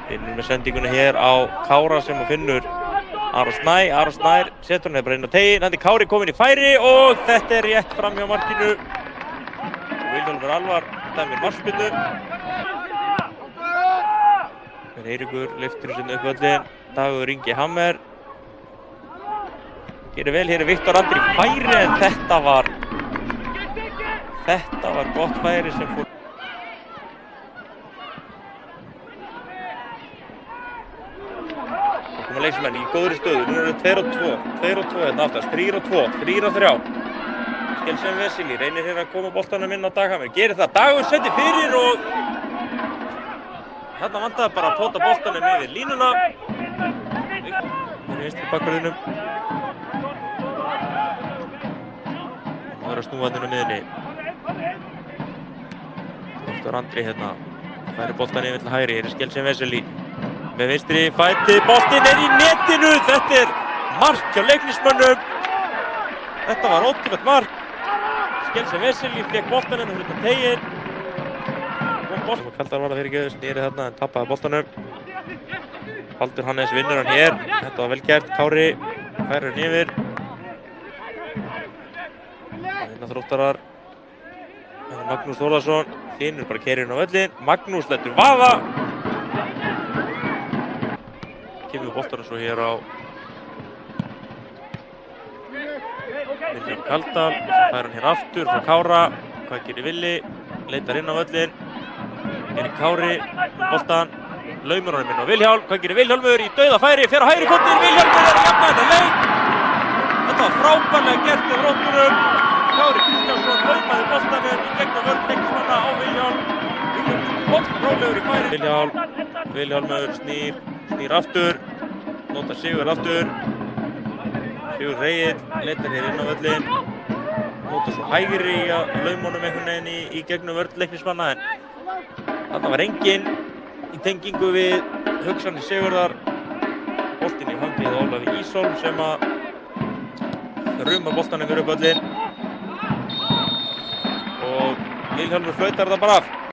Finnur með sendinguna hér á Kára sem finnur Aron Snær setur hann bara inn á teginn. Þannig Kári kominn í færi og þetta er rétt fram hjá markinu. Vilhjálmur Alvar dæmir markspyrnu. Eiríkur lyftir sinni upp völlinn. Dagur Ingi Hammer gerir vel, hér er Viktor Andri í færi en þetta var gott færi sem fór. Það koma leikmenn í góðri stöðu, nú eru 2 og 2 hérna aftast, 3 og 2, 3 og 3. Skjelsen Vesely reynir hér að koma boltanum inn á Dag Hammer, gerir það, Dagur setur fyrir og þarna vantaði bara að pota boltanum yfir línuna. Hér er vinstri bakvörðinum. Það er að snúa hann á miðjunni. Viktor Andri hérna, færi boltan yfir til hægri, hér er Skjelsen Vesely. Með vinstri fæti, boltinn er í netinu, þetta er mark hjá Leiknismönnum. Þetta var ótrúlegt mark. Skjelsen Vesely fékk boltann hérna fyrir teginn. Kaldar var það fyrir ekki, snýrið þarna en tappaði boltanum. Baldur Hannes vinnur hann hér, þetta var vel gert, Kári færir hann yfir. Hérna Þróttarar. Magnús Þórðarsson, Finnur bara keyrir inn á völlinn. Magnús lætur vaða. Kemur boltanum svo hér á Vilhjálm Kaldal, svo fær hann hér aftur frá Kára. Hvað gerir Villi? Leitar inn á völlinn. Hér er Kári, boltan, laumur honum inn á Vilhjálm. Hvað gerir Vilhjálmur í dauðafæri? Fer á hægri fótinn, Vilhjálmur er að jafna þetta leik. Þetta var frábærlega gert hjá Þrótturum. Kári Kristjánsson laumaði boltanum í gegnum vörn Leiknismanna á Vilhjálm. Boltinn rólegur í færi. Vilhjálmur snýr aftur, notar Sigur aftur. Sigur Regill leitar hér inn á völlinn. Notar svo hægri í að lauma honum einhvern veginn í gegnum vörn Leiknismanna en þarna var enginn í tengingu við hugsanir Sigurðar. Boltinn í höndið Ólafi Ísholm sem að ruma boltanum fyrir upp völlinn og Vilhjálmur flautar þetta bara af.